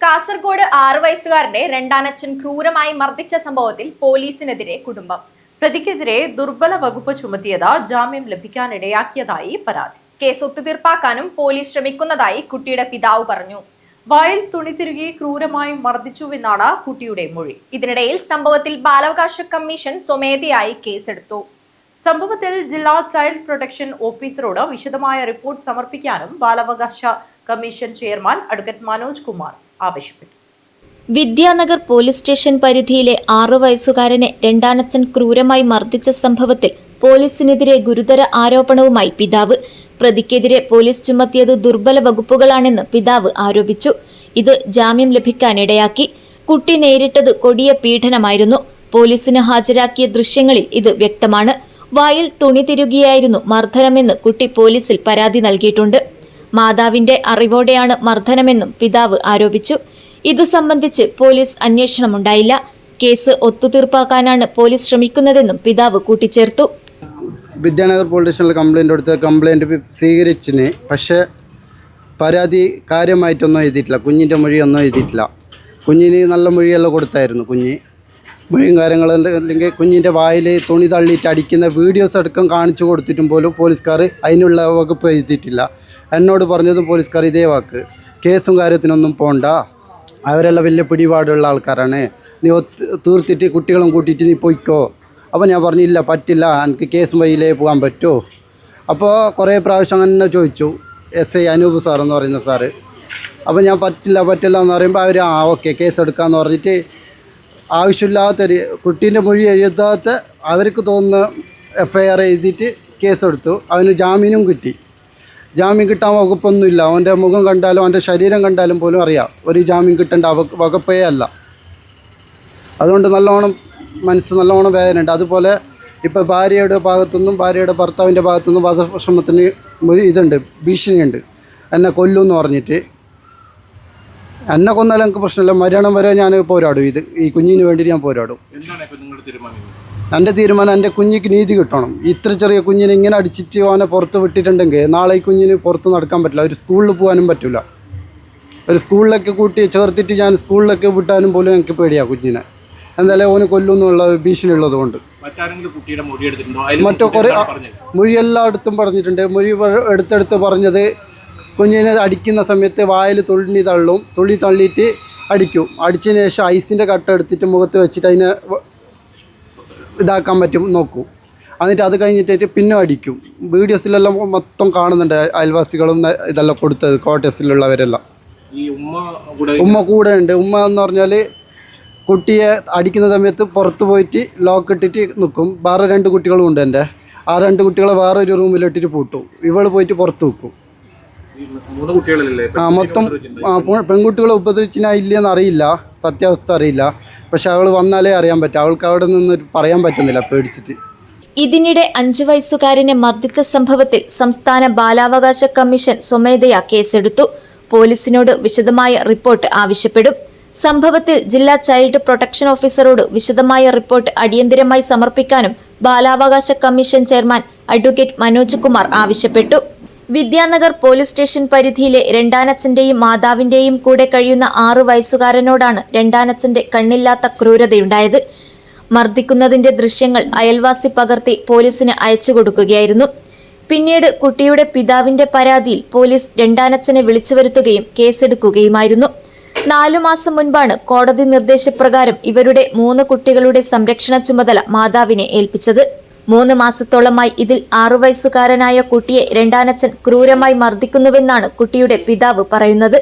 കാസർഗോഡ് 6 വയസ്സുകാരന്റെ രണ്ടാനച്ഛൻ ക്രൂരമായി മർദ്ദിച്ച സംഭവത്തിൽ പോലീസിനെതിരെ കുടുംബം. പ്രതിക്കെതിരെ ദുർബല വകുപ്പ് ചുമത്തിയത് ജാമ്യം ലഭിക്കാനിടയാക്കിയതായി പരാതി. കേസ് ഒത്തുതീർപ്പാക്കാനും പോലീസ് ശ്രമിക്കുന്നതായി കുട്ടിയുടെ പിതാവ് പറഞ്ഞു. വായിൽ തുണി തിരുകി ക്രൂരമായി മർദ്ദിച്ചുവെന്നാണ് കുട്ടിയുടെ മൊഴി. ഇതിനിടയിൽ സംഭവത്തിൽ ബാലാവകാശ കമ്മീഷൻ സ്വമേധയായി കേസെടുത്തു. സംഭവത്തിൽ ജില്ലാ ചൈൽഡ് പ്രൊട്ടക്ഷൻ ഓഫീസറോട് വിശദമായ റിപ്പോർട്ട് സമർപ്പിക്കാനും ബാലാവകാശ commission chairman advocate Manoj Kumar ആവശ്യപ്പെട്ടു. വിദ്യാനഗർ പോലീസ് സ്റ്റേഷൻ പരിധിയിലെ 6 വയസ്സുകാരനെ രണ്ടാനച്ഛൻ ക്രൂരമായി മർദ്ദിച്ച സംഭവത്തിൽ പോലീസിനെതിരെ ഗുരുതര ആരോപണവുമായി പിതാവ്. പ്രതിക്കെതിരെ പോലീസ് ചുമത്തിയത് ദുർബല വകുപ്പുകളാണെന്ന് പിതാവ് ആരോപിച്ചു. ഇത് ജാമ്യം ലഭിക്കാനിടയാക്കി. കുട്ടി നേരിട്ടത് കൊടിയ പീഡനമായിരുന്നു. പോലീസിന് ഹാജരാക്കിയ ദൃശ്യങ്ങളിൽ ഇത് വ്യക്തമാണ്. വായിൽ തുണി തിരുകിയായിരുന്നു മർദ്ദനമെന്ന് കുട്ടി പോലീസിൽ പരാതി നൽകിയിട്ടുണ്ട്. മാതാവിന്റെ അറിവോടെയാണ് മർദ്ദനമെന്നും പിതാവ് ആരോപിച്ചു. ഇതു സംബന്ധിച്ച് പോലീസ് അന്വേഷണമുണ്ടായില്ല. കേസ് ഒത്തുതീർപ്പാക്കാനാണ് പോലീസ് ശ്രമിക്കുന്നതെന്നും പിതാവ് കൂട്ടിച്ചേർത്തു. വിദ്യാനഗർ പോലീസ് സ്റ്റേഷനിൽ കംപ്ലൈൻറ്റ് സ്വീകരിച്ചിന്, പക്ഷേ പരാതി കാര്യമായിട്ടൊന്നും എഴുതിയിട്ടില്ല. കുഞ്ഞിൻ്റെ മൊഴിയൊന്നും എഴുതിയിട്ടില്ല. കുഞ്ഞിന് നല്ല മൊഴിയെല്ലാം കൊടുത്തായിരുന്നു. മൊഴിയും കാര്യങ്ങളല്ലെങ്കിൽ കുഞ്ഞിൻ്റെ വായിൽ തുണി തള്ളിയിട്ട് അടിക്കുന്ന വീഡിയോസ് അടക്കം കാണിച്ചു കൊടുത്തിട്ടും പോലും പോലീസുകാർ അതിനുള്ള വകുപ്പ് എഴുതിയിട്ടില്ല. എന്നോട് പറഞ്ഞതും പോലീസുകാർ ഇതേ വാക്ക്, കേസും കാര്യത്തിനൊന്നും പോകണ്ട, അവരെല്ലാം വലിയ പിടിപാടുള്ള ആൾക്കാരാണ്, നീ തീർത്തിട്ട് കുട്ടികളും കൂട്ടിയിട്ട് നീ പോയിക്കോ. അപ്പോൾ ഞാൻ പറഞ്ഞില്ല, പറ്റില്ല, എനിക്ക് കേസും വഴിയിലേ പോകാൻ പറ്റുമോ. അപ്പോൾ കുറേ പ്രാവശ്യം അങ്ങനെ ചോദിച്ചു. SI അനൂപ് സാർ എന്ന് പറയുന്ന സാറ്. അപ്പോൾ ഞാൻ പറ്റില്ല എന്ന് പറയുമ്പോൾ അവർ ഓക്കെ കേസ് എടുക്കാമെന്ന് പറഞ്ഞിട്ട് ആവശ്യമില്ലാത്തൊരു കുട്ടീൻ്റെ മൊഴി എഴുതാത്ത അവർക്ക് തോന്നുന്ന FIR എഴുതിയിട്ട് കേസെടുത്തു. അവന് ജാമ്യനും കിട്ടി. ജാമ്യം കിട്ടാൻ വകുപ്പൊന്നുമില്ല. അവൻ്റെ മുഖം കണ്ടാലും അവൻ്റെ ശരീരം കണ്ടാലും പോലും അറിയാം ഒരു ജാമ്യം കിട്ടേണ്ട വകുപ്പേ അല്ല. അതുകൊണ്ട് നല്ലോണം വേദനയുണ്ട്. അതുപോലെ ഇപ്പോൾ ഭാര്യയുടെ ഭാഗത്തുനിന്നും ഭാര്യയുടെ ഭർത്താവിൻ്റെ ഭാഗത്തുനിന്നും വധശ്രമത്തിന് ഇതുണ്ട്, ഭീഷണിയുണ്ട്. എന്നെ കൊല്ലുമെന്ന് പറഞ്ഞിട്ട്. എന്നെ കൊന്നാലും എനിക്ക് പ്രശ്നമില്ല, മരണം വരെ ഞാൻ പോരാടും. ഈ കുഞ്ഞിന് വേണ്ടി ഞാൻ പോരാടും. എൻ്റെ തീരുമാനം എൻ്റെ കുഞ്ഞിക്ക് നീതി കിട്ടണം. ഇത്ര ചെറിയ കുഞ്ഞിനെ ഇങ്ങനെ അടിച്ചിട്ട് അവനെ പുറത്ത് വിട്ടിട്ടുണ്ടെങ്കിൽ നാളെ ഈ കുഞ്ഞിന് പുറത്ത് നടക്കാൻ പറ്റില്ല. ഒരു സ്കൂളിൽ പോകാനും പറ്റില്ല. ഒരു സ്കൂളിലൊക്കെ ചേർത്തിട്ട് ഞാൻ സ്കൂളിലൊക്കെ വിട്ടാനും പോലും എനിക്ക് പേടിയാണ് കുഞ്ഞിനെ. എന്തായാലും ഓന് കൊല്ലുമെന്നുള്ള ഭീഷണി ഉള്ളതുകൊണ്ട്. മറ്റു കുറേ മൊഴിയെല്ലായിടത്തും പറഞ്ഞിട്ടുണ്ട്. മൊഴി എടുത്തെടുത്ത് പറഞ്ഞത് കുഞ്ഞിനെ അടിക്കുന്ന സമയത്ത് വായിൽ തുള്ളി തള്ളിയിട്ട് അടിക്കും. അടിച്ചതിന് ശേഷം ഐസിൻ്റെ കട്ട എടുത്തിട്ട് മുഖത്ത് വെച്ചിട്ട് അതിനെ ഇതാക്കാൻ പറ്റും നോക്കൂ. എന്നിട്ട് അത് കഴിഞ്ഞിട്ട് പിന്നെ അടിക്കും. വീഡിയോസിലെല്ലാം മൊത്തം കാണുന്നുണ്ട്. അയൽവാസികളും ഇതെല്ലാം കൊടുത്തത് കോട്ടേഴ്സിലുള്ളവരെല്ലാം. ഉമ്മ കൂടെ ഉണ്ട്. ഉമ്മ എന്ന് പറഞ്ഞാൽ കുട്ടിയെ അടിക്കുന്ന സമയത്ത് പുറത്ത് പോയിട്ട് ലോക്ക് ഇട്ടിട്ട് നിൽക്കും. വേറെ 2 കുട്ടികളും ഉണ്ട് എൻ്റെ. ആ 2 കുട്ടികളെ വേറെ ഒരു റൂമിലിട്ടിട്ട് പൂട്ടും. ഇവൾ പോയിട്ട് പുറത്ത് വെക്കും. മൊത്തം പെൺകുട്ടികളെ ഉപദ്രവിച്ചിനാ ഇല്ലയെന്ന് അറിയില്ല, സത്യാവസ്ഥ അറിയില്ല. പക്ഷെ അവൾ വന്നാലേ അറിയാൻ പറ്റും. അവൾക്ക് അവിടെ നിന്ന് പറയാൻ പറ്റുന്നില്ല പേടിച്ചിട്ട്. ഇതിനിടെ 5 വയസ്സുകാരനെ മർദ്ദിച്ച സംഭവത്തിൽ സംസ്ഥാന ബാലാവകാശ കമ്മീഷൻ സ്വമേധയാ കേസെടുത്തു. പോലീസിനോട് വിശദമായ റിപ്പോർട്ട് ആവശ്യപ്പെടും. സംഭവത്തിൽ ജില്ലാ ചൈൽഡ് പ്രൊട്ടക്ഷൻ ഓഫീസറോട് വിശദമായ റിപ്പോർട്ട് അടിയന്തരമായി സമർപ്പിക്കാനും ബാലാവകാശ commission chairman advocate Manoj Kumar ആവശ്യപ്പെട്ടു. വിദ്യാനഗർ പോലീസ് സ്റ്റേഷൻ പരിധിയിലെ രണ്ടാനച്ഛന്റെയും മാതാവിന്റെയും കൂടെ കഴിയുന്ന 6 വയസ്സുകാരനോടാണ് രണ്ടാനച്ഛന്റെ കണ്ണില്ലാത്ത ക്രൂരതയുണ്ടായത്. മർദ്ദിക്കുന്നതിന്റെ ദൃശ്യങ്ങൾ അയൽവാസി പകർത്തി പോലീസിന് അയച്ചു കൊടുക്കുകയായിരുന്നു. പിന്നീട് കുട്ടിയുടെ പിതാവിന്റെ പരാതിയിൽ പോലീസ് രണ്ടാനച്ഛനെ വിളിച്ചു വരുത്തുകയും കേസെടുക്കുകയുമായിരുന്നു. 4 മാസം മുൻപാണ് കോടതി നിർദ്ദേശപ്രകാരം ഇവരുടെ 3 കുട്ടികളുടെ സംരക്ഷണ ചുമതല മാതാവിനെ ഏൽപ്പിച്ചത്. 3 മാസത്തോളമായി ഇതിൽ 6 വയസ്സുകാരനായ കുട്ടിയെ രണ്ടാനച്ഛൻ ക്രൂരമായി മർദ്ദിക്കുന്നുവെന്നാണ് കുട്ടിയുടെ പിതാവ് പറയുന്നത്.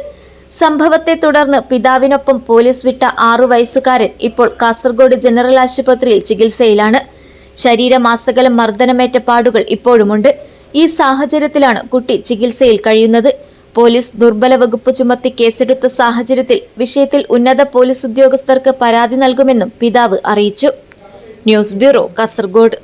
സംഭവത്തെ തുടർന്ന് പിതാവിനൊപ്പം പോലീസ് വിട്ട 6 വയസ്സുകാരൻ ഇപ്പോൾ കാസർഗോഡ് ജനറൽ ആശുപത്രിയിൽ ചികിത്സയിലാണ്. ശരീരമാസകലം മർദ്ദനമേറ്റ പാടുകൾ ഇപ്പോഴുമുണ്ട്. ഈ സാഹചര്യത്തിലാണ് കുട്ടി ചികിത്സയിൽ കഴിയുന്നത്. പോലീസ് ദുർബല വകുപ്പ് ചുമത്തി കേസെടുത്ത സാഹചര്യത്തിൽ വിഷയത്തിൽ ഉന്നത പോലീസ് ഉദ്യോഗസ്ഥർക്ക് പരാതി നൽകുമെന്നും പിതാവ് അറിയിച്ചു. News bureau, Kasaragod.